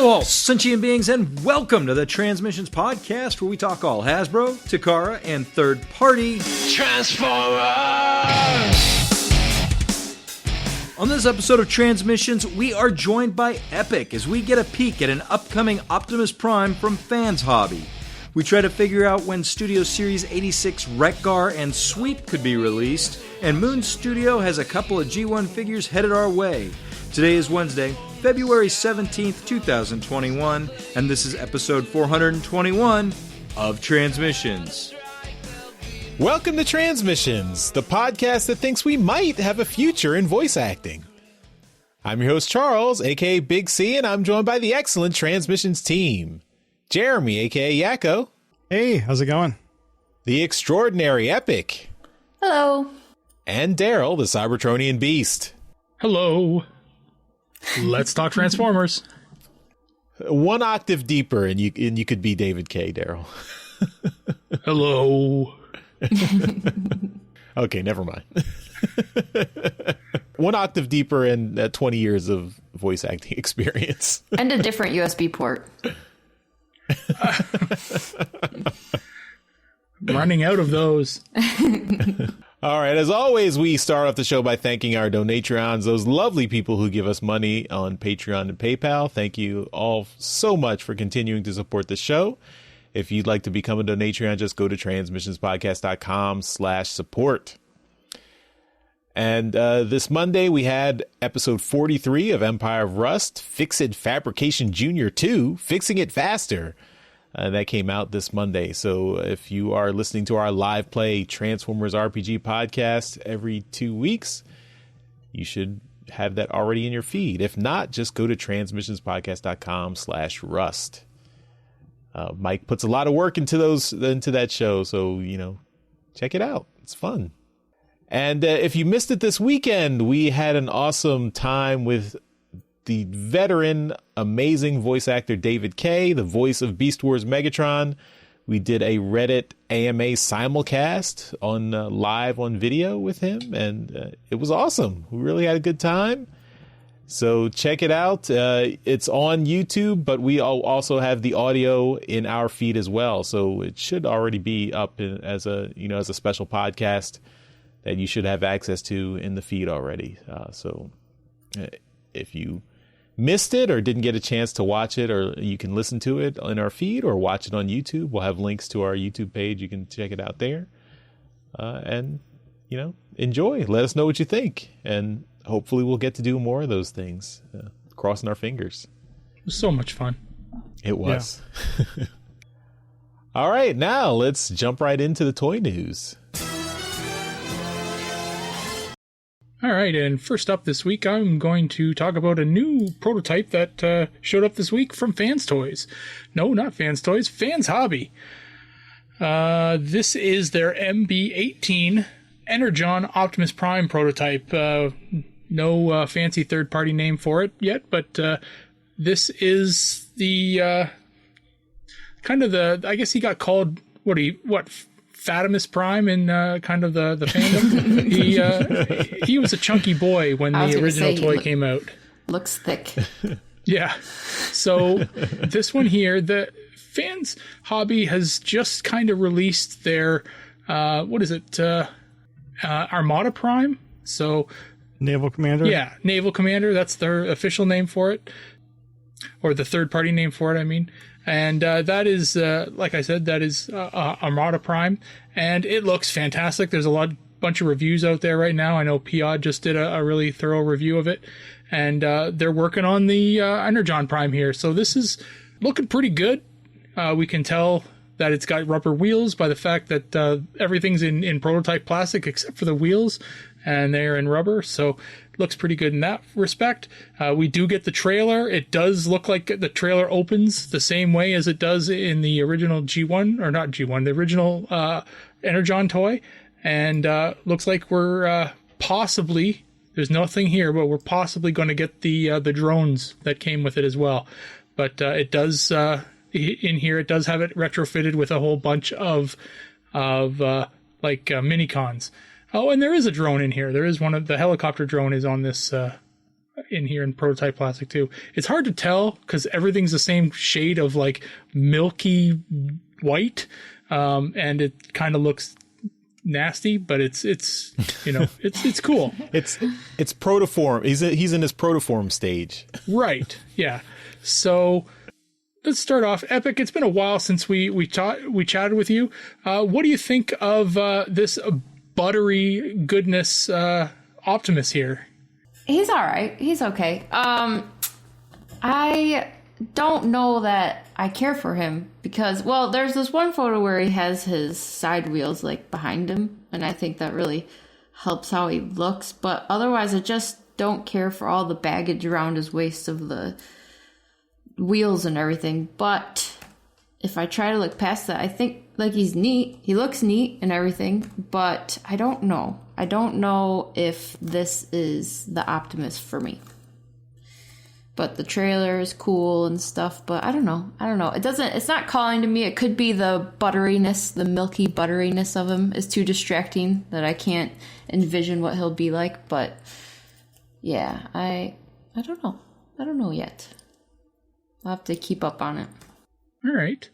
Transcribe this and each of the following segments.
Hello all sentient beings and welcome to the Transmissions Podcast, where we talk all Hasbro, Takara, and third-party Transformers! On this episode of Transmissions, we are joined by Epyk as we get a peek at an upcoming Optimus Prime from Fans Hobby. We try to figure out when Studio Series 86 Wreck-Gar and Sweep could be released, and Moon Studio has a couple of G1 figures headed our way. Today is Wednesday, February 17th, 2021, and this is episode 421 of Transmissions. Welcome to Transmissions, the podcast that thinks we might have a future in voice acting. I'm your host, Charles, aka Big C, and I'm joined by the excellent Transmissions team. Jeremy, aka Yakko. Hey, how's it going? The extraordinary Epyk. Hello. And Daryl, the Cybertronian Beast. Hello. Let's talk Transformers. One octave deeper, and you could be David K. Daryl. Hello. Okay, never mind. One octave deeper and 20 years of voice acting experience. And a different USB port. Running out of those. All right, as always, we start off the show by thanking our Donatreons, those lovely people who give us money on Patreon and PayPal. Thank you all so much for continuing to support the show. If you'd like to become a Donatreon, just go to transmissionspodcast.com/support. And this Monday, we had episode 43 of Empire of Rust, Fix-It Fabrication Junior 2, Fixing It Faster. That came out this Monday. So if you are listening to our live play Transformers RPG podcast every 2 weeks, you should have that already in your feed. If not, just go to transmissionspodcast.com/rust. Mike puts a lot of work into that show. So, check it out. It's fun. And if you missed it this weekend, we had an awesome time with the veteran, amazing voice actor David K., the voice of Beast Wars Megatron. We did a Reddit AMA simulcast on live on video with him, and it was awesome. We really had a good time. So check it out. It's on YouTube, but we also have the audio in our feed as well. So it should already be up as a special podcast that you should have access to in the feed already. So if you missed it or didn't get a chance to watch it, or you can listen to it in our feed or watch it on YouTube. We'll have links to our YouTube page. You can check it out there. And, enjoy. Let us know what you think. And hopefully we'll get to do more of those things. Crossing our fingers. It was so much fun. It was. Yeah. All right, now let's jump right into the toy news. All right, and first up this week, I'm going to talk about a new prototype that showed up this week from Fans Toys. No, not Fans Toys, Fans Hobby. This is their MB-18 Energon Optimus Prime prototype. No fancy third-party name for it yet, but this is the I guess he got called, Fatimus Prime in kind of the fandom. He was a chunky boy when the original toy came out. Looks thick. Yeah. So this one here, the Fans Hobby has just kind of released their Armada Prime. So Naval Commander. Yeah, Naval Commander. That's their official name for it, or the third-party name for it, I mean. And that is, like I said, that is Armada Prime, and it looks fantastic. There's bunch of reviews out there right now. I know Piod just did a really thorough review of it, and they're working on the Energon Prime here. So this is looking pretty good. We can tell that it's got rubber wheels by the fact that everything's in prototype plastic except for the wheels, and they're in rubber. So looks pretty good in that respect. We do get the trailer. It does look like the trailer opens the same way as it does in the original G1, or not G1, the original Energon toy. And looks like we're possibly, there's nothing here, but we're possibly going to get the drones that came with it as well. But it does, in here, it does have it retrofitted with a whole bunch of mini-cons. Oh, and there is a drone in here. There is one of the helicopter drone is on this in here in prototype plastic too. It's hard to tell because everything's the same shade of like milky white, and it kind of looks nasty, but it's you know it's cool. It's protoform. He's in his protoform stage. Right. Yeah. So let's start off. Epyk, it's been a while since we chatted with you. What do you think of this buttery goodness Optimus here? He's all right. He's okay. I don't know that I care for him because, well, there's this one photo where he has his side wheels like behind him, and I think that really helps how he looks. But otherwise, I just don't care for all the baggage around his waist of the wheels and everything. But if I try to look past that, I think like he's neat. He looks neat and everything, but I don't know. I don't know if this is the Optimus for me. But the trailer is cool and stuff, but I don't know. It's not calling to me. It could be the butteriness, the milky butteriness of him is too distracting that I can't envision what he'll be like. But yeah, I don't know. I don't know yet. I'll have to keep up on it. All right.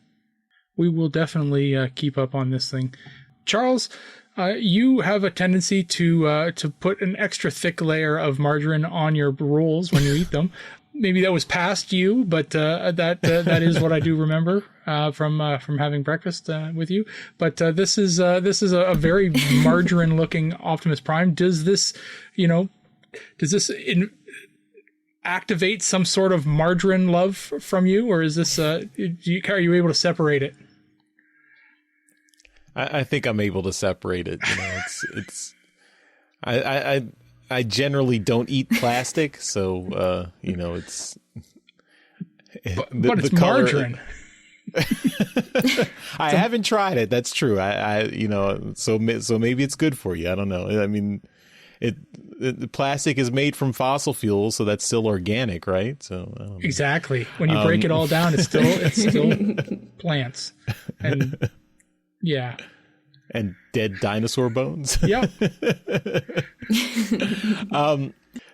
We will definitely keep up on this thing. Charles, you have a tendency to put an extra thick layer of margarine on your rolls when you eat them. Maybe that was past you, but that is what I do remember from having breakfast with you. But this is a very margarine-looking Optimus Prime. Does this activate some sort of margarine love from you, or is this are you able to separate it? I think I'm able to separate it. It's I generally don't eat plastic, so it's. But it's margarine. I haven't tried it. That's true. So maybe it's good for you. I don't know. I mean, the plastic is made from fossil fuels, so that's still organic, right? So I don't know. Exactly. When you break it all down, it's still plants, and yeah. And dead dinosaur bones. Yep.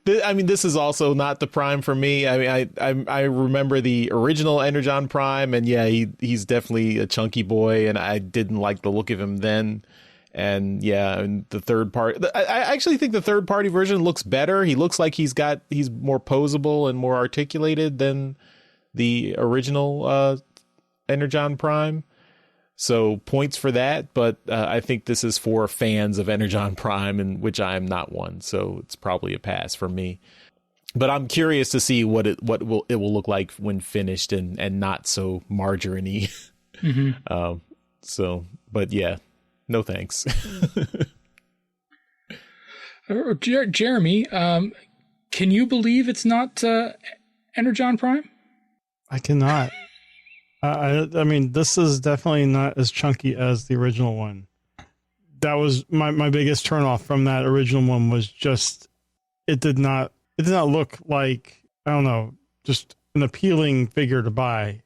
This is also not the Prime for me. I mean, I remember the original Energon Prime, and yeah, he's definitely a chunky boy, and I didn't like the look of him then. And yeah, and the third part, I actually think the third party version looks better. He looks like he's more posable and more articulated than the original Energon Prime. So points for that, but I think this is for fans of Energon Prime, and which I am not one, so it's probably a pass for me. But I'm curious to see what it will look like when finished and not so margarine-y. Mm-hmm. But yeah, no thanks. Jeremy, can you believe it's not Energon Prime? I cannot. I mean, this is definitely not as chunky as the original one. That was my biggest turnoff from that original one, was just it did not look like, I don't know, just an appealing figure to buy.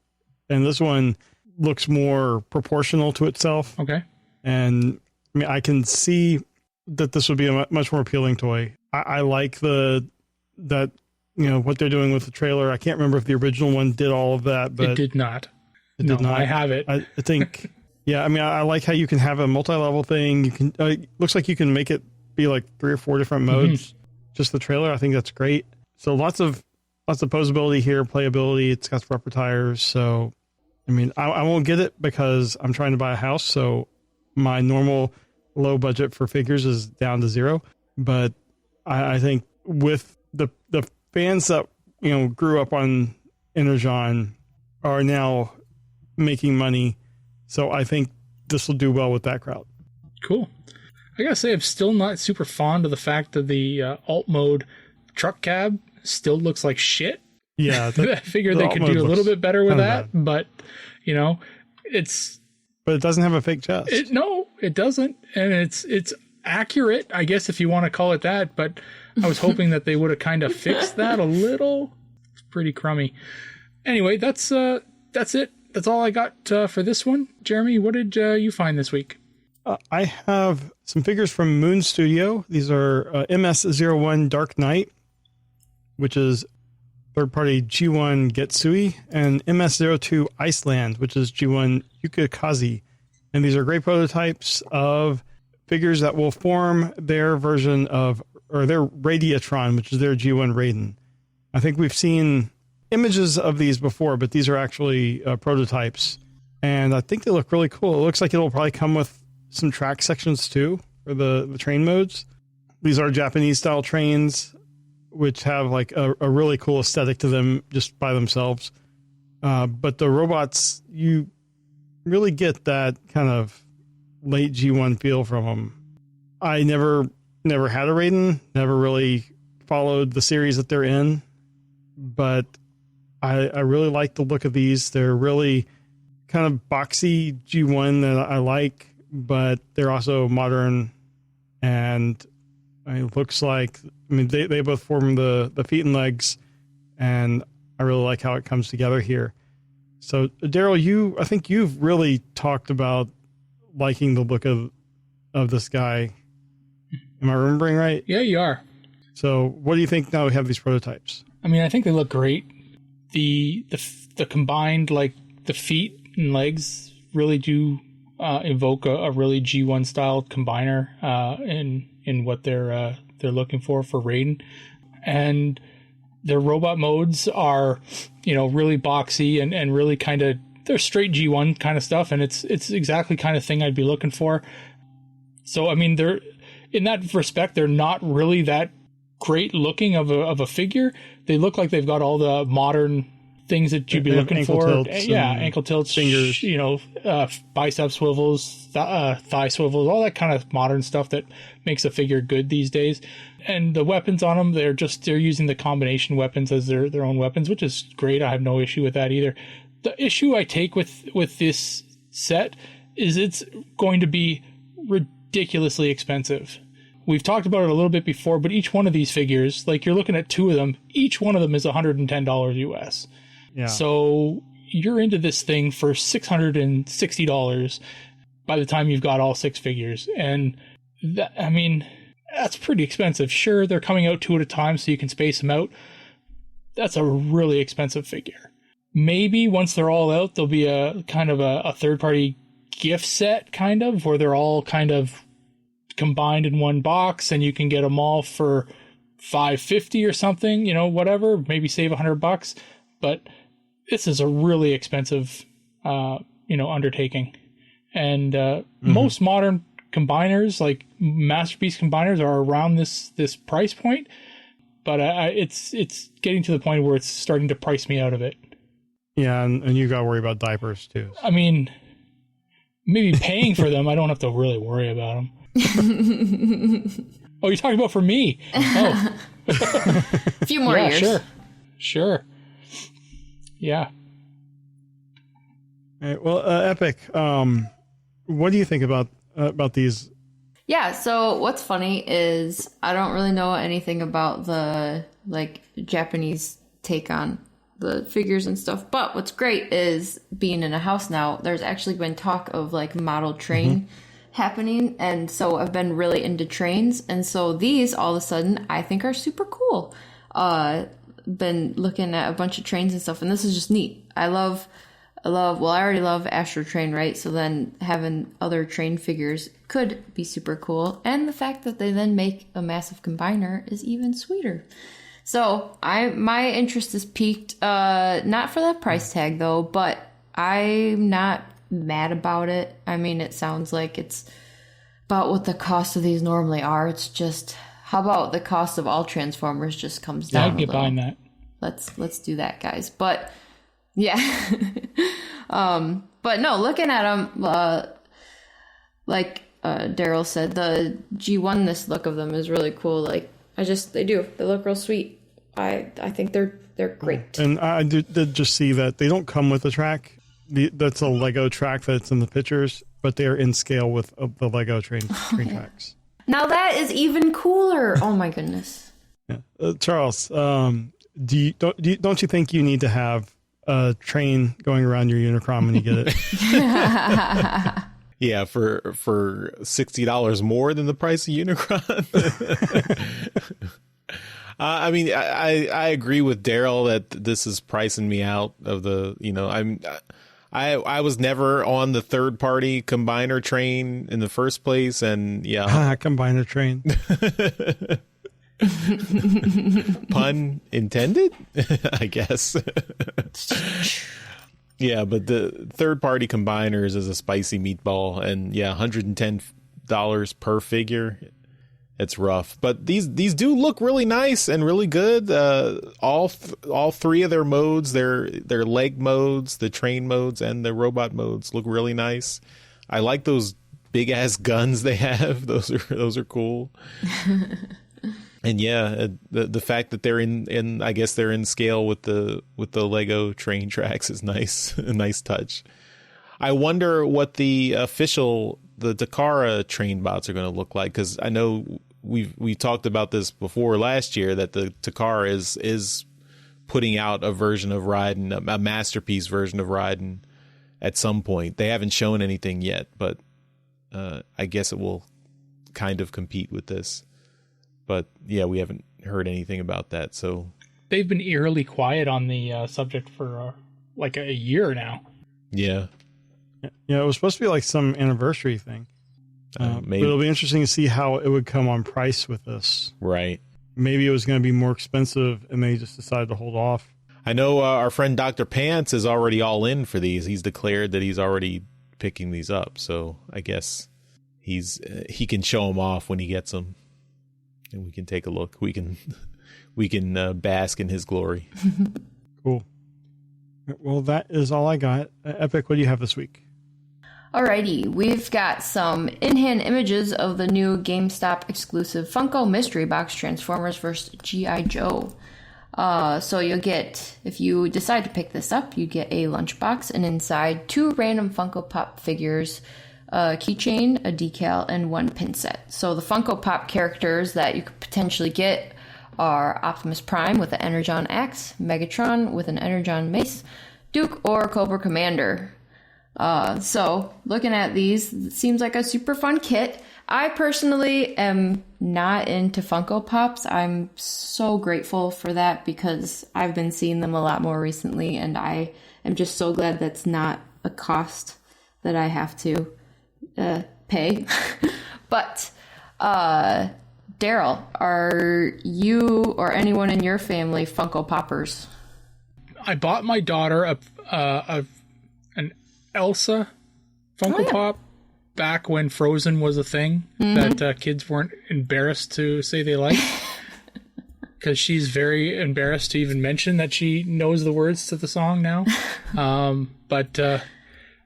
And this one looks more proportional to itself. Okay. And I mean, I can see that this would be a much more appealing toy. I like what they're doing with the trailer. I can't remember if the original one did all of that, but it did not. It did not. I have it. I think, yeah. I mean, I like how you can have a multi-level thing. You can. Looks like you can make it be like 3 or 4 different modes. Mm-hmm. Just the trailer, I think that's great. So lots of posability here, playability. It's got rubber tires. So, I mean, I won't get it because I'm trying to buy a house. So my normal low budget for figures is down to 0. But I think with the fans that grew up on Energon are now making money, so I think this will do well with that crowd. Cool. I gotta say, I'm still not super fond of the fact that the alt mode truck cab still looks like shit. Yeah, I figured they could do a little bit better with that, but it's. But it doesn't have a fake chest. No, it doesn't, and it's accurate, I guess, if you want to call it that. But I was hoping that they would have kind of fixed that a little. It's pretty crummy. Anyway, that's it. That's all I got for this one. Jeremy, what did you find this week? I have some figures from Moon Studio. These are MS-01 Dark Knight. which is third-party G1 Getsui, and MS-02 Iceland, which is G1 Yukikaze. And these are great prototypes of figures that will form their version of, or their Radiatron, which is their G1 Raiden. I think we've seen images of these before, but these are actually prototypes. And I think they look really cool. It looks like it'll probably come with some track sections too, for the train modes. These are Japanese-style trains, which have like a really cool aesthetic to them just by themselves. But the robots, you really get that kind of late G1 feel from them. I never had a Raiden, never really followed the series that they're in, but I really like the look of these. They're really kind of boxy G1 that I like, but they're also modern, and it looks like, I mean, they both form the feet and legs, and I really like how it comes together here. So, Daryl, I think you've really talked about liking the look of this guy. Am I remembering right? Yeah, you are. So, what do you think now we have these prototypes? I mean, I think they look great. The combined, like, the feet and legs really do evoke a really G1 style combiner in what they're looking for Raiden. And their robot modes are, really boxy and really kind of, they're straight G1 kind of stuff, and it's exactly kind of thing I'd be looking for. So I mean, they're, in that respect, they're not really that great looking of a figure. They look like they've got all the modern things that you'd be looking for. Ankle tilts, fingers, bicep swivels, thigh swivels, all that kind of modern stuff that makes a figure good these days. And the weapons on them, they're using the combination weapons as their own weapons, which is great. I have no issue with that either. The issue I take with this set is it's going to be ridiculously expensive. We've talked about it a little bit before, but each one of these figures, like you're looking at two of them, each one of them is $110 US. Yeah. So you're into this thing for $660 by the time you've got all six figures. And that, I mean, that's pretty expensive. Sure, they're coming out two at a time so you can space them out. That's a really expensive figure. Maybe once they're all out, there'll be a kind of a third-party gift set, kind of, where they're all kind of combined in one box, and you can get them all for $550 or something, whatever, maybe save $100. But this is a really expensive, undertaking. And most modern combiners, like Masterpiece combiners, are around this price point. But it's getting to the point where it's starting to price me out of it. Yeah, and you got to worry about diapers too. I mean, maybe paying for them, I don't have to really worry about them. Oh, you're talking about for me? Oh, a few more years. Sure. Yeah. All right, well, Epyk, what do you think about these? Yeah, so what's funny is I don't really know anything about the Japanese take on the figures and stuff, but what's great is being in a house now, there's actually been talk of model train happening, and so I've been really into trains, and so these all of a sudden I think are super cool. Been looking at a bunch of trains and stuff, and this is just neat. I already love Astro Train, right? So then having other train figures could be super cool, and the fact that they then make a massive combiner is even sweeter. So my interest is piqued, not for that price tag though, but I'm not mad about it. I mean, it sounds like it's about what the cost of these normally are. It's just, how about the cost of all Transformers just comes down? I'd get behind that. Let's do that, guys. But yeah, but no, looking at them, like Daryl said, the G1-ness look of them is really cool. They look real sweet. I think they're great. And I did just see that they don't come with a track. That's a Lego track that's in the pictures, but they're in scale with the Lego train tracks. Now that is even cooler. Oh my goodness. Yeah. Charles, don't you think you need to have a train going around your Unicron when you get it? Yeah, for $60 more than the price of Unicron. I mean, I agree with Daryl that this is pricing me out of the, I was never on the third party combiner train in the first place. And yeah, combiner train. Pun intended, I guess. Yeah, but the third party combiners is a spicy meatball, and yeah, $110 per figure. It's rough, but these do look really nice and really good. All three of their modes, their leg modes, the train modes, and the robot modes look really nice. I like those big ass guns they have. Those are cool. And yeah, the fact that they're in I guess they're in scale with the Lego train tracks is nice. A nice touch. I wonder what the Takara train bots are going to look like, because I know we talked about this before last year, that the Takara is putting out a version of Raiden, a masterpiece version of Raiden at some point. They haven't shown anything yet, but I guess it will kind of compete with this. But yeah, we haven't heard anything about that. So they've been eerily quiet on the subject for like a year now. Yeah. Yeah, it was supposed to be like some anniversary thing. But it'll be interesting to see how it would come on price with this. Right. Maybe it was going to be more expensive and they just decided to hold off. I know our friend Dr. Pants is already all in for these. He's declared that he's already picking these up. So I guess he can show them off when he gets them. And we can take a look. We can bask in his glory. Cool. Well, that is all I got. Epyk, what do you have this week? Alrighty, we've got some in-hand images of the new GameStop exclusive Funko Mystery Box Transformers vs. G.I. Joe. So you'll get, if you decide to pick this up, you get a lunchbox, and inside 2 random Funko Pop figures, a keychain, a decal, and 1 pin set. So the Funko Pop characters that you could potentially get are Optimus Prime with an Energon axe, Megatron with an Energon mace, Duke or Cobra Commander. So looking at these, it seems like a super fun kit. I personally am not into Funko Pops. I'm so grateful for that because I've been seeing them a lot more recently, and I am just so glad that's not a cost that I have to pay. But Daryl, are you or anyone in your family Funko Poppers? I bought my daughter an Elsa Funko Pop back when Frozen was a thing that kids weren't embarrassed to say they liked. Because she's very embarrassed to even mention that she knows the words to the song now. But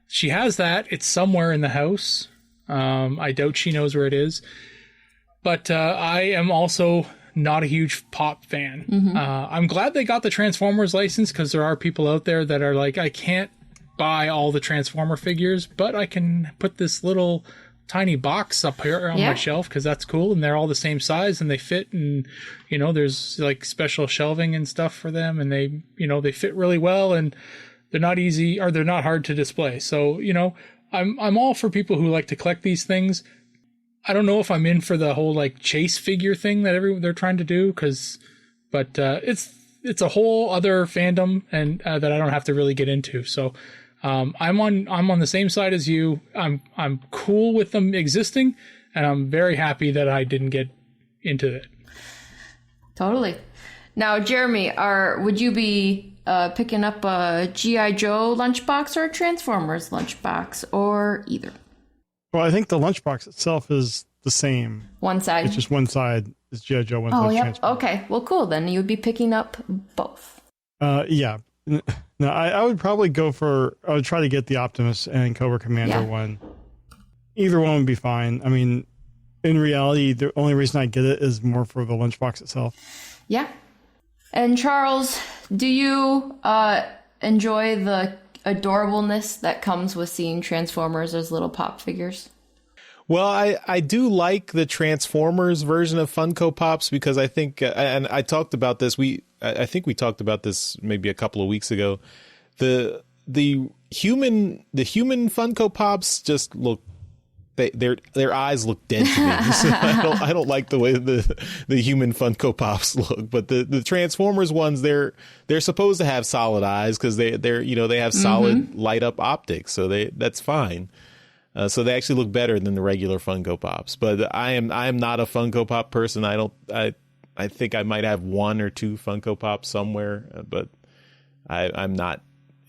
she has that. It's somewhere in the house. I doubt she knows where it is. But I am also not a huge Pop fan. I'm glad they got the Transformers license, because there are people out there that are like, I can't buy all the Transformer figures, but I can put this little tiny box up here on my shelf because that's cool, and they're all the same size and they fit, and there's like special shelving and stuff for them, and they they fit really well, and they're not easy, or they're not hard to display. So I'm all for people who like to collect these things. I don't know if I'm in for the whole like chase figure thing that they're trying to do, but it's a whole other fandom, and that I don't have to really get into. So I'm on the same side as you. I'm cool with them existing, and I'm very happy that I didn't get into it. Totally. Now, Jeremy, would you be picking up a G.I. Joe lunchbox or a Transformers lunchbox, or either? Well, I think the lunchbox itself is the same. One side. It's just one side is G.I. Joe, one side is Transformers. Okay. Well, cool. Then you'd be picking up both. Yeah. No, I would probably I would try to get the Optimus and Cobra Commander one. Either one would be fine. I mean, in reality, the only reason I get it is more for the lunchbox itself. Yeah. And Charles, do you enjoy the adorableness that comes with seeing Transformers as little pop figures? Well, I do like the Transformers version of Funko Pops, because I think, and I talked about this, I think we talked about this maybe a couple of weeks ago. The human Funko Pops just look their eyes look dead to me. So I don't like the way the human Funko Pops look. But the Transformers ones, they're supposed to have solid eyes because they have solid light up optics, so that's fine. So they actually look better than the regular Funko Pops. But I am not a Funko Pop person. I think I might have one or two Funko Pops somewhere, but I'm not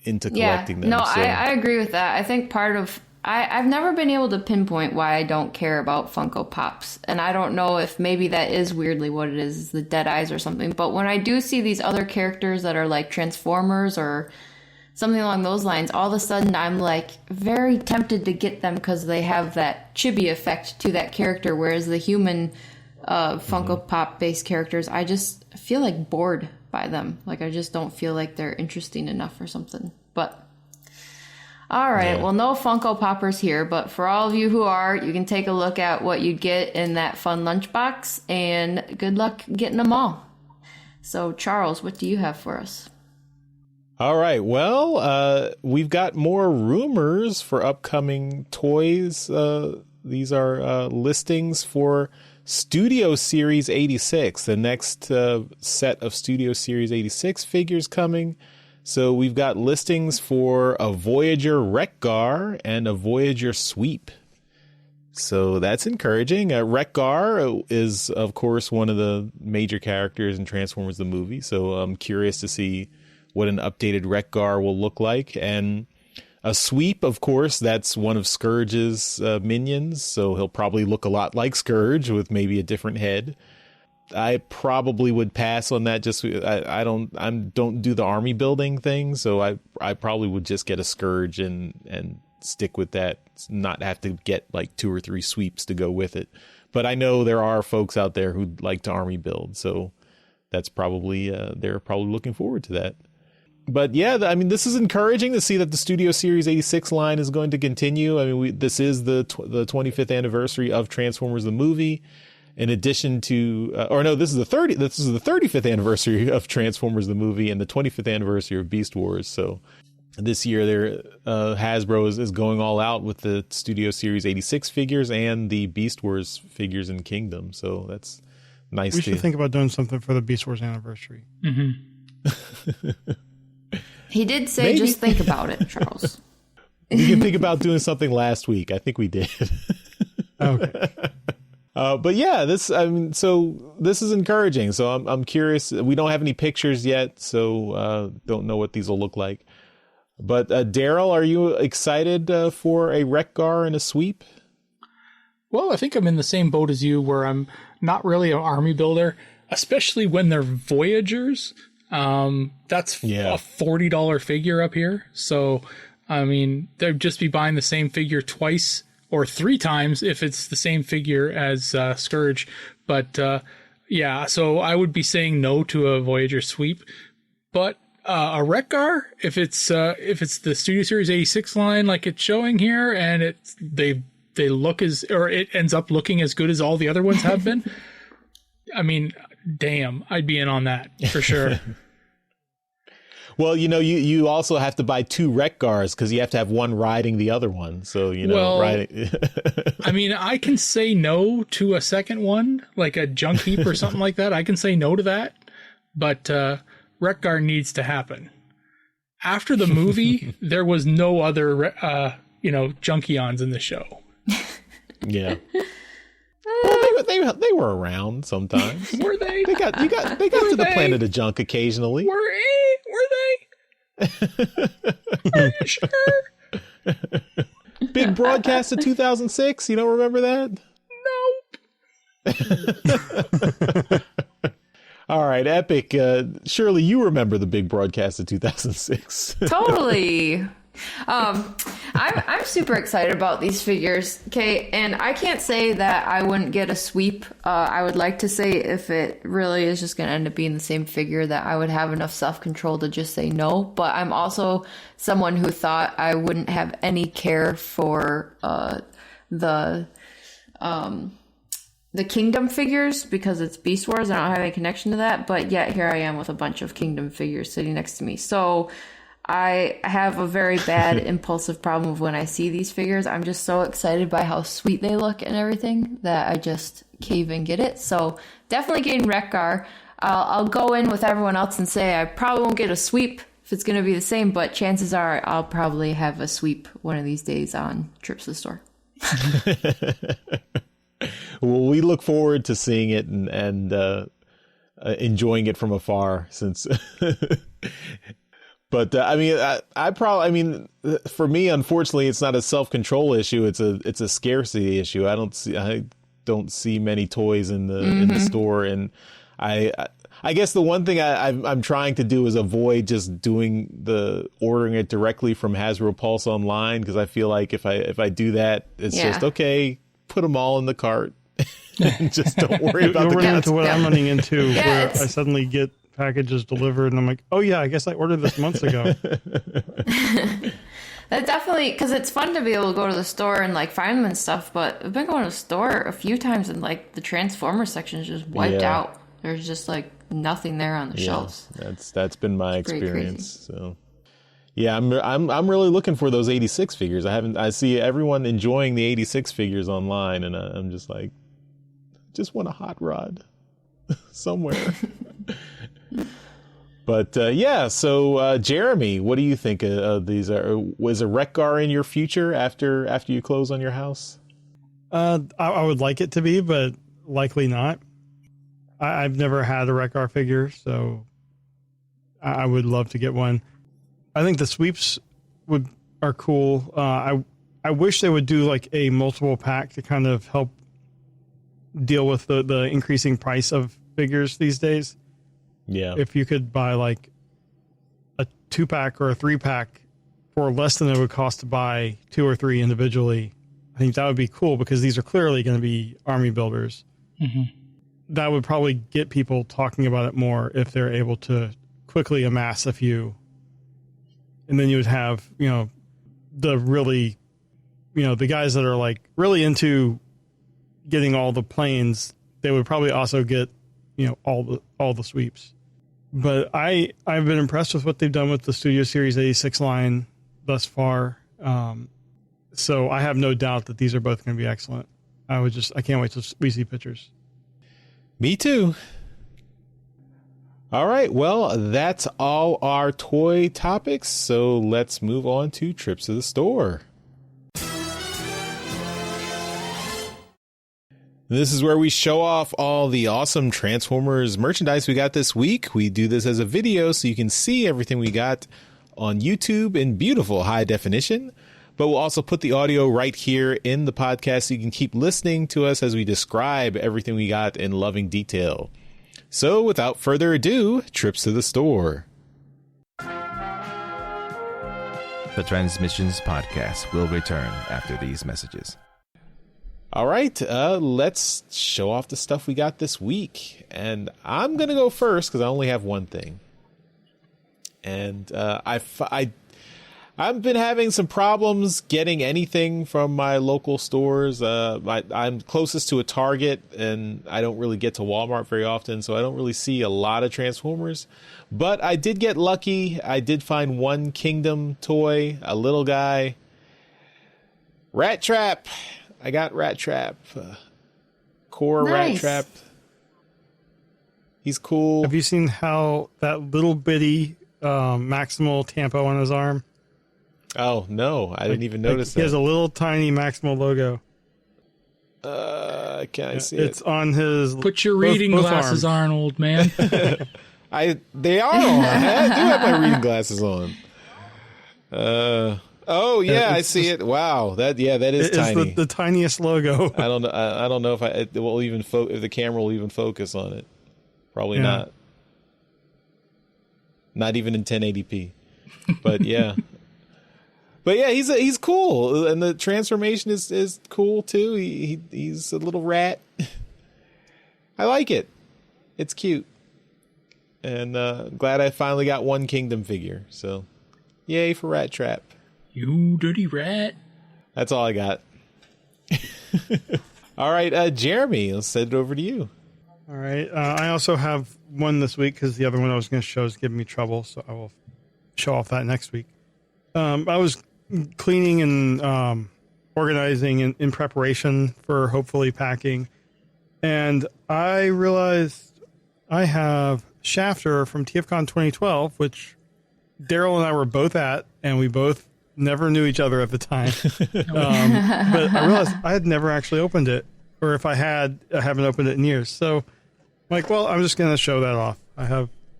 into collecting them. No, so. I agree with that. I think part of I've never been able to pinpoint why I don't care about Funko Pops. And I don't know if maybe that is weirdly what it is, the dead eyes or something. But when I do see these other characters that are like Transformers or something along those lines, all of a sudden I'm like very tempted to get them because they have that chibi effect to that character. Whereas the human Funko Pop based characters, I just feel like bored by them. Like I just don't feel like they're interesting enough or something. But all right, well, no Funko Poppers here, but for all of you who are, you can take a look at what you'd get in that fun lunchbox, and good luck getting them all. So, Charles, what do you have for us? All right, well, we've got more rumors for upcoming toys. These are listings for Studio Series 86, the next set of Studio Series 86 figures coming. So we've got listings for a Voyager Wreck-Gar and a Voyager Sweep. So that's encouraging. Wreck-Gar is, of course, one of the major characters in Transformers the movie. So I'm curious to see what an updated Wreck-Gar will look like. And a Sweep, of course, that's one of Scourge's minions. So he'll probably look a lot like Scourge with maybe a different head. I probably would pass on that. Just I don't do the army building thing, so I probably would just get a Scourge and stick with that, not have to get like 2 or 3 sweeps to go with it. But I know there are folks out there who'd like to army build, so that's probably they're probably looking forward to that. But yeah, I mean, this is encouraging to see that the Studio Series 86 line is going to continue. I mean, this is the 25th anniversary of Transformers the movie. In addition to, this is the 35th anniversary of Transformers the movie and the 25th anniversary of Beast Wars. So this year, Hasbro is going all out with the Studio Series 86 figures and the Beast Wars figures in Kingdom. So that's nice. We should think about doing something for the Beast Wars anniversary. Mm-hmm. He did say, just think about it, Charles. We can think about doing something last week. I think we did. Okay. But yeah, this is encouraging. So I'm curious. We don't have any pictures yet, so don't know what these will look like. But Daryl, are you excited for a Wreck-Gar and a Sweep? Well, I think I'm in the same boat as you, where I'm not really an army builder, especially when they're Voyagers. That's a $40 figure up here. So, I mean, they'd just be buying the same figure twice or 3 times if it's the same figure as Scourge. But so I would be saying no to a Voyager Sweep. But a Wreck-Gar, if it's the Studio Series 86 line like it's showing here, and they look it ends up looking as good as all the other ones have been. I mean, damn, I'd be in on that for sure. Well, you also have to buy 2 Wreck-Gars because you have to have one riding the other one. So, riding. I mean, I can say no to a second one, like a junk heap or something like that. I can say no to that. But Wreck-Gar needs to happen. After the movie, there was no other, Junkions in the show. Yeah. Well, they were around sometimes. Were they? They got to the planet of junk occasionally. Were they? Are you sure? Big broadcast of 2006. You don't remember that? Nope. All right, Epyk. Surely you remember the big broadcast of 2006. Totally. I'm super excited about these figures, okay, and I can't say that I wouldn't get a Sweep. I would like to say if it really is just going to end up being the same figure that I would have enough self-control to just say no, but I'm also someone who thought I wouldn't have any care for the Kingdom figures because it's Beast Wars. I don't have any connection to that, but yet here I am with a bunch of Kingdom figures sitting next to me. So I have a very bad impulsive problem of when I see these figures. I'm just so excited by how sweet they look and everything that I just cave and get it. So definitely getting Wreck-Gar. I'll go in with everyone else and say I probably won't get a sweep if it's going to be the same, but chances are I'll probably have a sweep one of these days on trips to the store. Well, we look forward to seeing it and enjoying it from afar since... But I mean, for me, unfortunately, it's not a self-control issue. It's a scarcity issue. I don't see many toys in the store, and I guess the one thing I'm trying to do is avoid just ordering it directly from Hasbro Pulse Online, because I feel like if I do that, it's just okay. Put them all in the cart. And just don't worry about the running into what I'm running into, where I suddenly get packages delivered and I'm like, oh yeah, I guess I ordered this months ago. That definitely, because it's fun to be able to go to the store and like find them and stuff, but I've been going to the store a few times and like the Transformer section is just wiped out. There's just like nothing there on the shelves. That's been my experience. So yeah, I'm really looking for those 86 figures. I see everyone enjoying the 86 figures online, and I'm just like, just want a hot rod somewhere. But so Jeremy, what do you think of these? Was a Wreck-Gar in your future after you close on your house? I would like it to be, but likely not. I've never had a Wreck-Gar figure, so I would love to get one. I think the sweeps are cool. I wish they would do like a multiple pack to kind of help deal with the increasing price of figures these days. Yeah. If you could buy like a 2-pack or a 3-pack for less than it would cost to buy 2 or 3 individually, I think that would be cool, because these are clearly going to be army builders. Mm-hmm. That would probably get people talking about it more if they're able to quickly amass a few. And then you would have, the really, the guys that are like really into getting all the planes, they would probably also get, all the sweeps. But I've been impressed with what they've done with the Studio Series 86 line thus far. So I have no doubt that these are both going to be excellent. I can't wait till we see pictures. Me too. All right. Well, that's all our toy topics. So let's move on to trips to the store. This is where we show off all the awesome Transformers merchandise we got this week. We do this as a video so you can see everything we got on YouTube in beautiful high definition. But we'll also put the audio right here in the podcast so you can keep listening to us as we describe everything we got in loving detail. So without further ado, trips to the store. The Transmissions Podcast will return after these messages. All right, let's show off the stuff we got this week. And I'm going to go first because I only have one thing. And I've been having some problems getting anything from my local stores. I'm closest to a Target, and I don't really get to Walmart very often, so I don't really see a lot of Transformers. But I did get lucky. I did find one Kingdom toy, a little guy. Rat Trap. I got Rat Trap. Core Nice. Rat Trap. He's cool. Have you seen how that little bitty Maximal Tampo on his arm? Oh, no. I didn't even notice that. He has a little tiny Maximal logo. Can I see It's on his... Put your reading glasses on, old man. They are on. I do have my reading glasses on. Oh yeah, I see it. Wow, that is tiny. It's the tiniest logo. I don't know if it will even if the camera will even focus on it. Probably not. Not even in 1080p. But yeah. But yeah, he's cool, and the transformation is cool too. He's a little rat. I like it. It's cute, and glad I finally got one Kingdom figure. So, yay for Rat Trap. You dirty rat. That's all I got. All right, Jeremy, let's send it over to you. All right. I also have one this week because the other one I was going to show is giving me trouble, so I will show off that next week. I was cleaning and organizing in preparation for hopefully packing, and I realized I have Shafter from TFCon 2012, which Daryl and I were both at, and we both never knew each other at the time. But I realized I had never actually opened it, or if I had, I haven't opened it in years. So I'm like, well, I'm just going to show that off.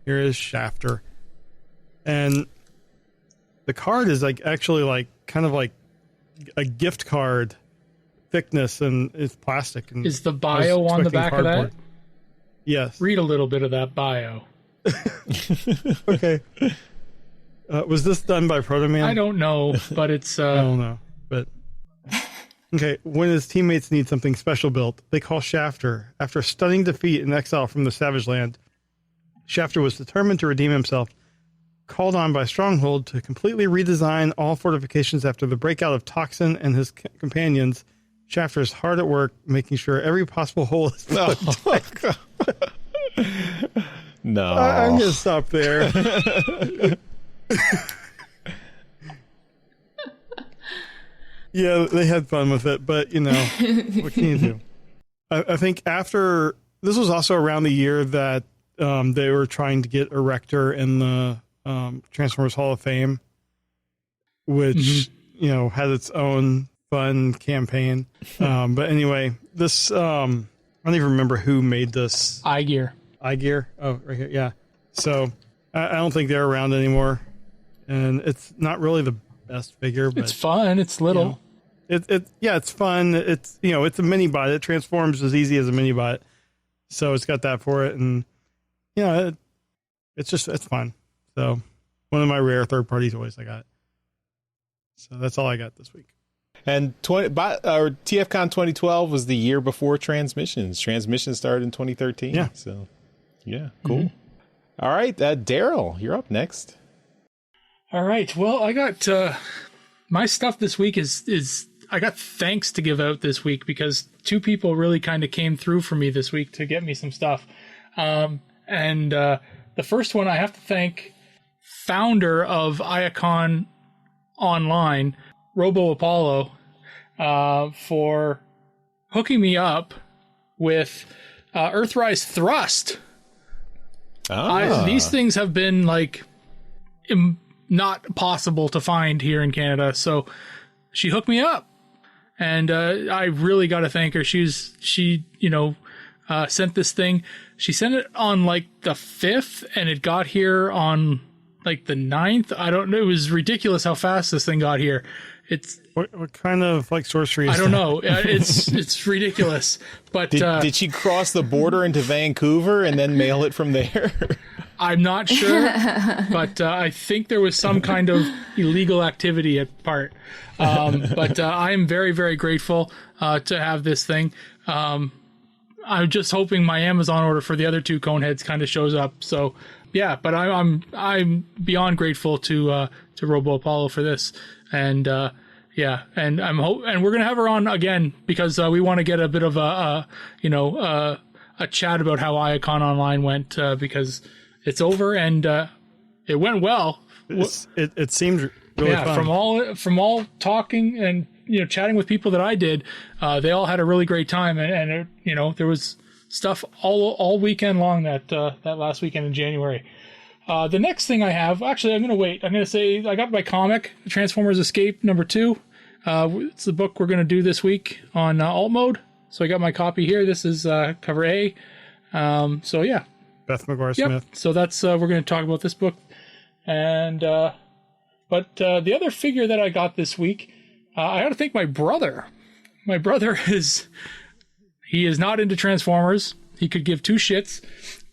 Here is Shafter. And the card is actually kind of like a gift card thickness, and it's plastic. And is the bio on the back cardboard. Of that? Yes. Read a little bit of that bio. Okay. Was this done by Protoman? I don't know, but it's... I don't know, but... Okay, when his teammates need something special built, they call Shafter. After a stunning defeat in exile from the Savage Land, Shafter was determined to redeem himself, called on by Stronghold to completely redesign all fortifications after the breakout of Toxin and his companions. Shafter is hard at work, making sure every possible hole is filled. No. I'm going to stop there. Yeah, they had fun with it, but, what can you do? I think after... This was also around the year that they were trying to get Erector in the Transformers Hall of Fame, which, had its own fun campaign. But anyway, this... I don't even remember who made this. iGear. Oh, right here. Yeah. So I don't think they're around anymore. And it's not really the best figure, but it's fun. It's little. It's fun. It's, it's a mini bot. It transforms as easy as a mini bot. So it's got that for it. And, it's fun. So one of my rare third party toys I got. So that's all I got this week. And TFCon 2012 was the year before Transmissions. Transmissions started in 2013. Yeah. So, yeah, cool. All right, Daryl, you're up next. All right. Well, I got my stuff this week is I got thanks to give out this week because two people really kind of came through for me this week to get me some stuff. And the first one, I have to thank founder of Iacon Online, Robo Apollo, for hooking me up with Earthrise Thrust. These things have been not possible to find here in Canada, so she hooked me up, and I really got to thank her. She sent this thing. She sent it on the 5th, and it got here on the 9th. I don't know. It was ridiculous how fast this thing got here. It's what kind of sorcery is I don't know. It's ridiculous. But did she cross the border into Vancouver and then mail it from there? I'm not sure, but I think there was some kind of illegal activity at part. But I'm very, very grateful to have this thing. I'm just hoping my Amazon order for the other two Coneheads kind of shows up. So yeah, but I'm beyond grateful to Robo Apollo for this, and and and we're gonna have her on again because we want to get a bit of a chat about how Iacon Online went because it's over and it went well. It seemed really fun. From all talking and chatting with people that I did, they all had a really great time, and there was stuff all weekend long that last weekend in January. The next thing I have, actually, I'm going to wait. I'm going to say I got my comic, Transformers Escape #2. It's the book we're going to do this week on alt mode. So I got my copy here. This is cover A. So yeah, Beth McGuire Smith. So that's we're going to talk about this book, and but the other figure that I got this week, I got to thank my brother. My brother is not into Transformers. He could give two shits.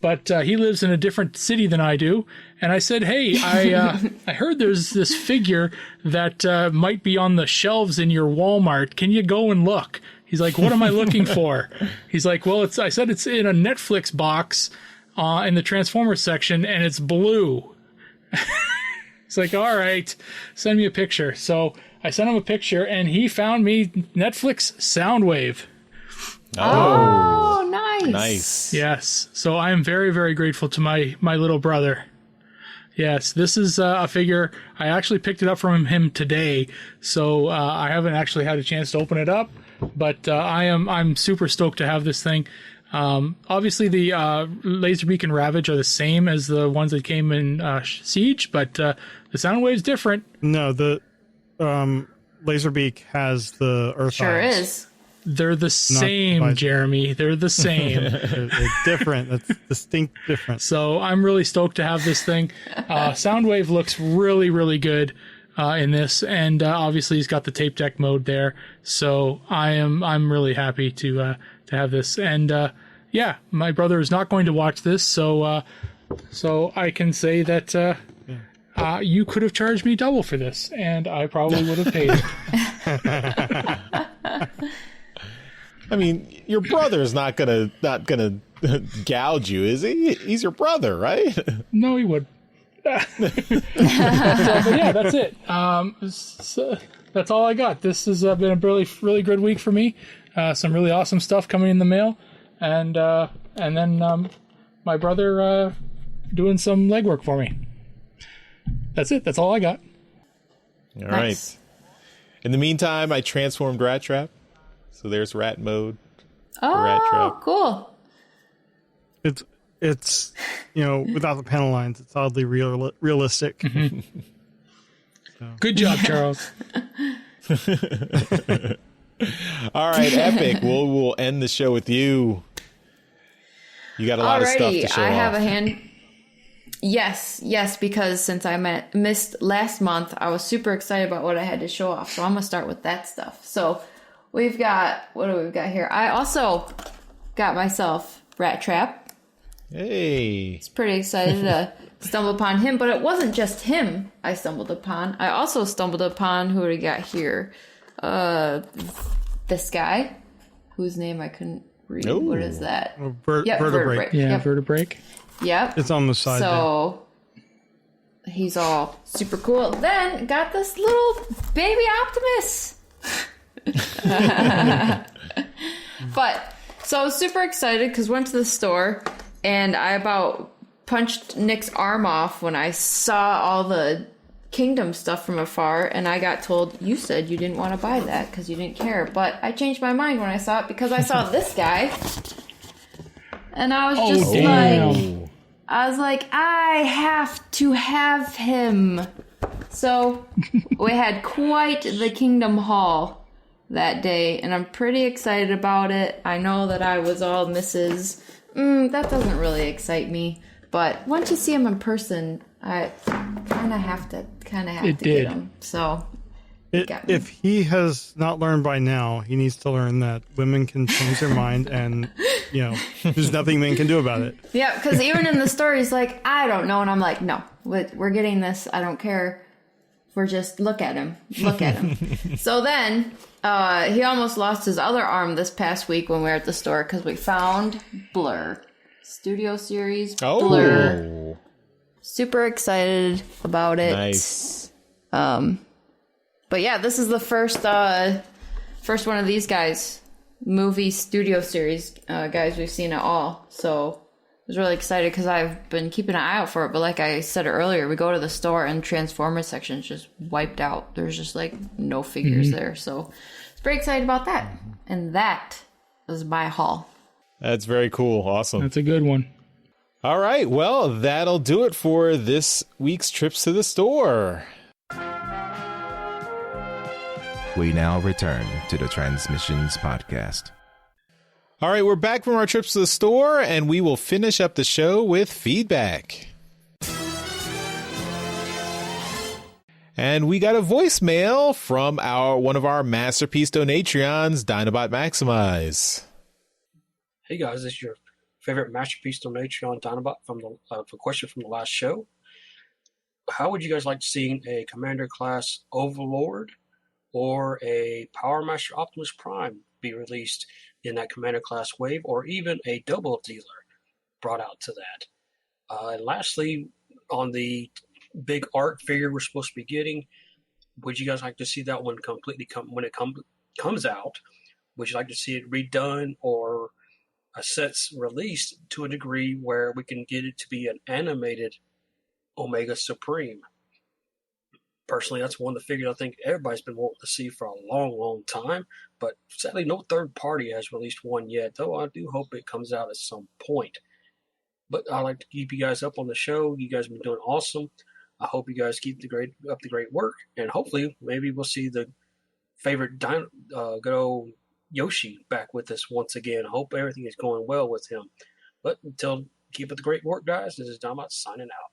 But he lives in a different city than I do. And I said, hey, I heard there's this figure that might be on the shelves in your Walmart. Can you go and look? He's like, what am I looking for? He's like, well, I said it's in a Netflix box in the Transformers section, and it's blue. It's like, all right, send me a picture. So I sent him a picture, and he found me Netflix Soundwave. Oh, nice. Nice. Yes. So I am very, very grateful to my little brother. Yes, this is a figure. I actually picked it up from him today, so I haven't actually had a chance to open it up. But I'm super stoked to have this thing. Obviously, the Laserbeak and Ravage are the same as the ones that came in Siege, but the Soundwave's different. No, the Laserbeak has the Earth Sure eyes. is. They're the same, Visor. Jeremy. They're the same. They're different. That's distinct difference. So I'm really stoked to have this thing. Soundwave looks really, really good in this, and obviously he's got the tape deck mode there. So I'm really happy to have this. And yeah, my brother is not going to watch this, so I can say that you could have charged me double for this, and I probably would have paid it. I mean, your brother's not gonna gouge you, is he? He's your brother, right? No, he would. But yeah, that's it. So that's all I got. This has been a really, really good week for me. Some really awesome stuff coming in the mail, and then my brother doing some legwork for me. That's it. That's all I got. All Nice. right. In the meantime, I transformed Rat Trap. So there's rat mode. Rat Oh, Trap. cool. It's without the panel lines, it's oddly realistic. Good job, Charles. All right, Epyk. We'll end the show with you. You got a lot of stuff to show I have off. a hand. Yes, because since I missed last month, I was super excited about what I had to show off. So I'm gonna start with that stuff. So we've got, what do we got here? I also got myself Rat Trap. Hey. It's pretty excited to stumble upon him, but it wasn't just him I stumbled upon. I also stumbled upon, who do we got here? This guy, whose name I couldn't read. Ooh. What is that? Vertebrae. Yeah, Yep. Vertebrae. Yep. It's on the side. So he's all super cool. Then got this little baby Optimus. But so I was super excited because went to the store and I about punched Nick's arm off when I saw all the Kingdom stuff from afar, and I got told, you said you didn't want to buy that because you didn't care. But I changed my mind when I saw it because I saw this guy. And I was just like, I have to have him. So we had quite the Kingdom haul that day, and I'm pretty excited about it. I know that I was all Mrs. That doesn't really excite me. But once you see him in person, I kind of have to get him. So if he has not learned by now, he needs to learn that women can change their mind, and there's nothing men can do about it. Yeah, because even in the story, he's like, I don't know, and I'm like, no, we're getting this. I don't care. We're just look at him. So then he almost lost his other arm this past week when we were at the store because we found Blur. Studio Series Blur. Super excited about it. Nice. But yeah, this is the first one of these guys, movie Studio Series guys we've seen at all. So I was really excited because I've been keeping an eye out for it. But like I said earlier, we go to the store and Transformers section is just wiped out. There's just like no figures there. So I was pretty excited about that. And that was my haul. That's very cool. Awesome. That's a good one. All right. Well, that'll do it for this week's Trips to the Store. We now return to the Transmissions Podcast. All right. We're back from our trips to the store, and we will finish up the show with feedback. And we got a voicemail from one of our Masterpiece Donatrions, Dinobot Maximize. Hey guys, this is your favorite Masterpiece Donation Dinobot from the question from the last show. How would you guys like to see a Commander class Overlord or a Power Master Optimus Prime be released in that Commander class wave, or even a double dealer brought out to that? And lastly, on the big art figure we're supposed to be getting, would you guys like to see that one completely when it comes out? Would you like to see it redone or a set's released to a degree where we can get it to be an animated Omega Supreme. Personally, that's one of the figures I think everybody's been wanting to see for a long, long time. But sadly, no third party has released one yet, though I do hope it comes out at some point. But I like to keep you guys up on the show. You guys have been doing awesome. I hope you guys keep up the great work. And hopefully, maybe we'll see the favorite good old Yoshi back with us once again. I hope everything is going well with him. But until keep up the great work, guys. This is Dinobot signing out.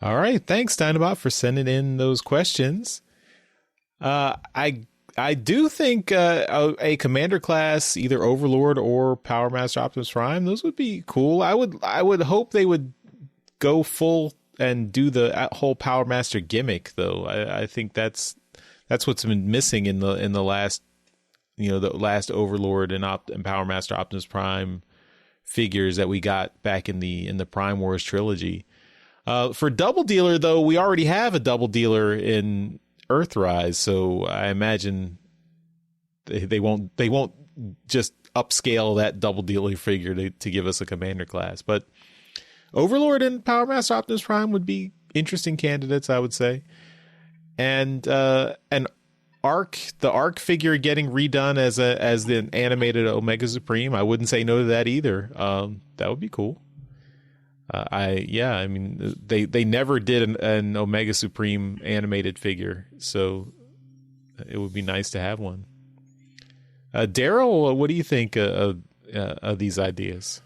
All right, thanks Dinobot for sending in those questions. I do think a commander class, either Overlord or Power Master Optimus Prime, those would be cool. I would hope they would go full and do the whole Power Master gimmick, though. I think that's what's been missing in the last, the last Overlord and Power Master Optimus Prime figures that we got back in the Prime Wars trilogy. For Double Dealer, though, we already have a Double Dealer in Earthrise, so I imagine they won't just upscale that Double Dealer figure to give us a commander class. But Overlord and Power Master Optimus Prime would be interesting candidates, I would say. And the Arc figure getting redone as the animated Omega Supreme, I wouldn't say no to that either. That would be cool. I mean, they never did an Omega Supreme animated figure, so it would be nice to have one. Daryl, what do you think of these ideas?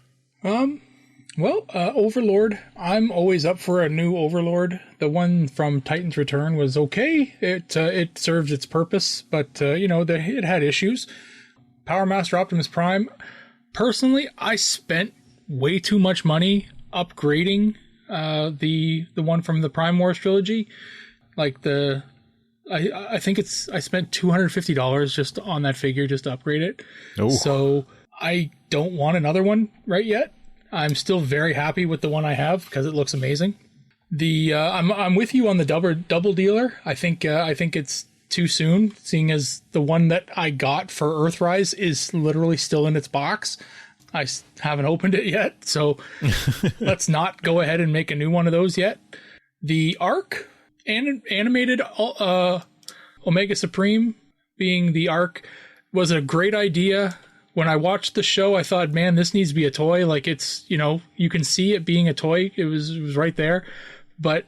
Overlord, I'm always up for a new Overlord. The one from Titan's Return was okay. It served its purpose, but it had issues. Power Master Optimus Prime, personally, I spent way too much money upgrading the one from the Prime Wars trilogy. Like I think I spent $250 just on that figure just to upgrade it. Oh. So I don't want another one right yet. I'm still very happy with the one I have because it looks amazing. I'm with you on the double dealer. I think it's too soon, seeing as the one that I got for Earthrise is literally still in its box. I haven't opened it yet, so let's not go ahead and make a new one of those yet. The Arc animated Omega Supreme being the Arc was a great idea. When I watched the show, I thought, man, this needs to be a toy. Like, it's, you can see it being a toy. It was right there. But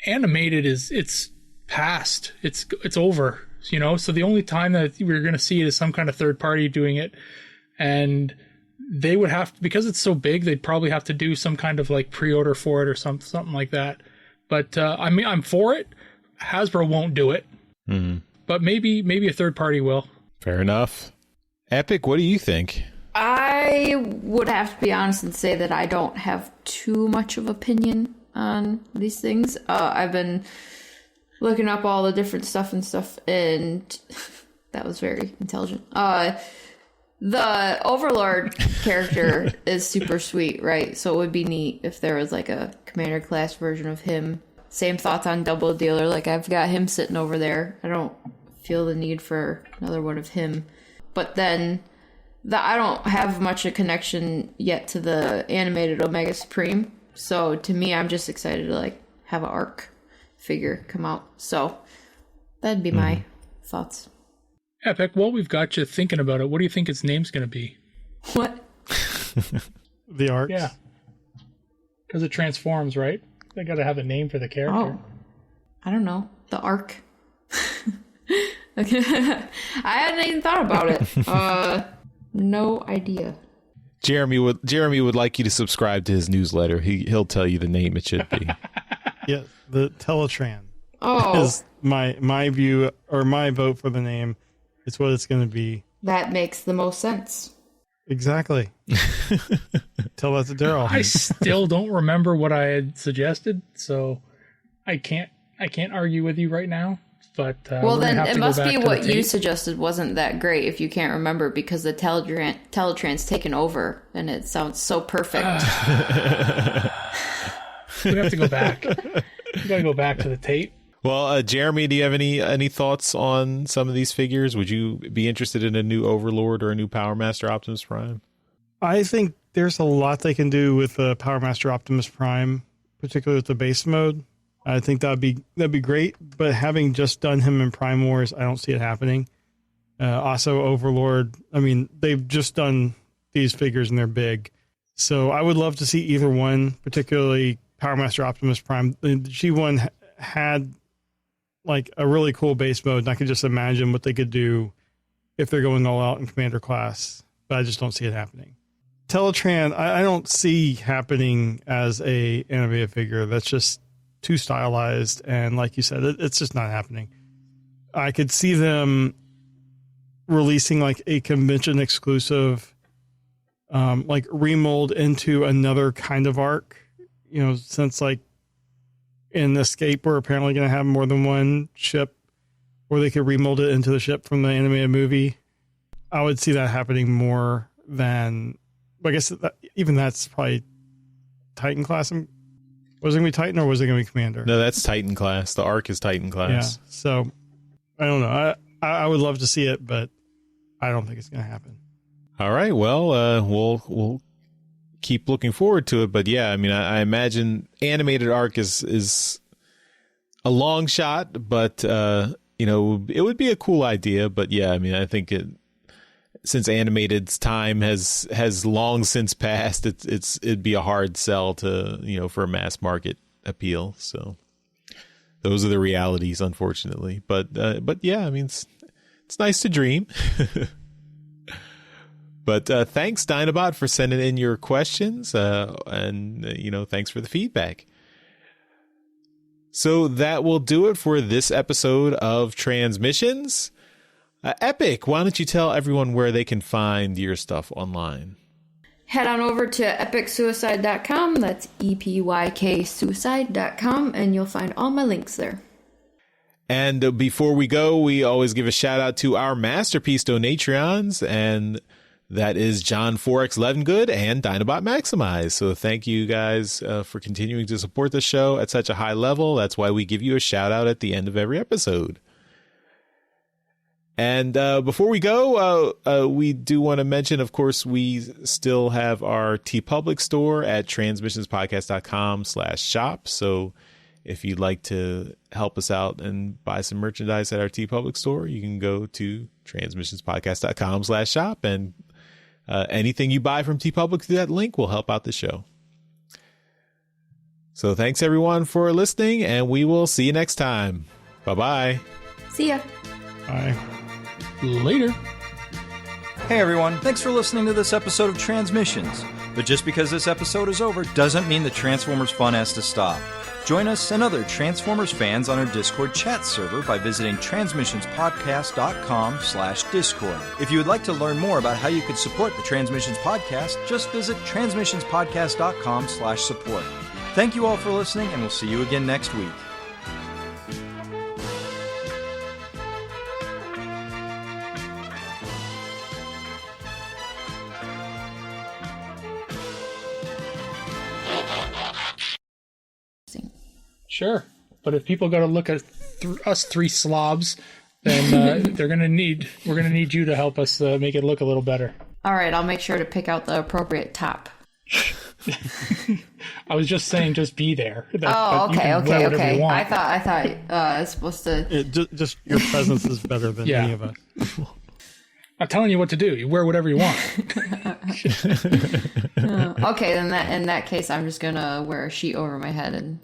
animated it's past. It's over, So the only time that we're going to see it is some kind of third party doing it. And they would have to, because it's so big, they'd probably have to do some kind of like pre-order for it or something like that. But I'm for it. Hasbro won't do it. Mm-hmm. But maybe a third party will. Fair enough. Epyk, what do you think? I would have to be honest and say that I don't have too much of opinion on these things. I've been looking up all the different stuff, and that was very intelligent. The Overlord character is super sweet, right? So it would be neat if there was like a commander class version of him. Same thoughts on Double Dealer. Like, I've got him sitting over there. I don't feel the need for another one of him. But then I don't have much a connection yet to the animated Omega Supreme. So to me, I'm just excited to like have an Arc figure come out. So that'd be my thoughts. Epyk, while we've got you thinking about it, what do you think its name's going to be? What? The Arc? Yeah. Because it transforms, right? They got to have a name for the character. Oh. I don't know. The Arc. Okay. I hadn't even thought about it. No idea. Jeremy would like you to subscribe to his newsletter. He'll tell you the name it should be. Yeah, the Teletran. Oh. Is my view or my vote for the name. It's what it's going to be. That makes the most sense. Exactly. Tell that to Daryl. I still don't remember what I had suggested, so I can't argue with you right now. But well, then it must be what you suggested wasn't that great if you can't remember, because the Teletran's taken over and it sounds so perfect. We have to go back. We gotta go back to the tape. Well, Jeremy, do you have any thoughts on some of these figures? Would you be interested in a new Overlord or a new Power Master Optimus Prime? I think there's a lot they can do with Power Master Optimus Prime, particularly with the base mode. I think that'd be great. But having just done him in Prime Wars, I don't see it happening. Also, Overlord. I mean, they've just done these figures and they're big, so I would love to see either one, particularly Power Master Optimus Prime. The G1 had like a really cool base mode, and I could just imagine what they could do if they're going all out in Commander class. But I just don't see it happening. Teletran, I don't see happening as a animated figure. That's just too stylized, and like you said, it's just not happening. I could see them releasing like a convention exclusive, like remold into another kind of arc. You know, since like in Escape, we're apparently going to have more than one ship, or they could remold it into the ship from the animated movie. I would see that happening more than, I guess even that's probably Titan class. Was it going to be Titan or was it going to be Commander? No, that's Titan class. The arc is Titan class. Yeah. So I don't know. I would love to see it, but I don't think it's going to happen. All right. Well, we'll keep looking forward to it. But yeah, I mean, I imagine animated arc is a long shot, but you know, it would be a cool idea. But yeah, I mean, I think since animated's time has long since passed, it'd be a hard sell to, you know, for a mass market appeal. So those are the realities, unfortunately. But yeah, I mean, it's nice to dream. But thanks, Dinobot, for sending in your questions, and you know, thanks for the feedback. So that will do it for this episode of Transmissions. Epyk, why don't you tell everyone where they can find your stuff online? Head on over to epyksuicide.com. That's EPYK suicide.com, and you'll find all my links there. And before we go, we always give a shout out to our Masterpiece Donatrions, and that is John 4X Levengood and Dinobot Maximize. So thank you guys for continuing to support the show at such a high level. That's why we give you a shout out at the end of every episode. And before we go, we do want to mention, of course, we still have our TeePublic store at transmissionspodcast.com/shop. So if you'd like to help us out and buy some merchandise at our TeePublic store, you can go to transmissionspodcast.com/shop, and anything you buy from TeePublic through that link will help out the show. So thanks everyone for listening, and we will see you next time. Bye-bye. See ya. Bye. Later. Hey everyone, thanks for listening to this episode of Transmissions. But just because this episode is over doesn't mean the Transformers fun has to stop. Join us and other Transformers fans on our Discord chat server by visiting transmissionspodcast.com/discord. If you would like to learn more about how you could support the Transmissions Podcast, just visit transmissionspodcast.com/support. Thank you all for listening, and we'll see you again next week. Sure, but if people got to look at us three slobs, then we're gonna need you to help us make it look a little better. All right, I'll make sure to pick out the appropriate top. I was just saying, just be there. Okay. I thought I was supposed to. Just your presence is better than any of us. I'm telling you what to do. You wear whatever you want. Okay, then in that case, I'm just gonna wear a sheet over my head and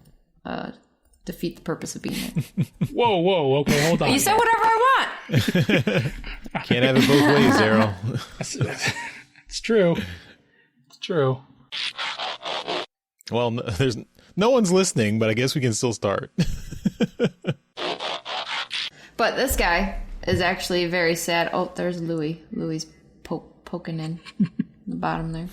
defeat the purpose of being it. Whoa. Okay, hold on. You said whatever I want. Can't have it both ways, Daryl. It's true. It's true. Well, there's no one's listening, but I guess we can still start. But this guy is actually very sad. Oh, there's Louis. Louis poking in the bottom there.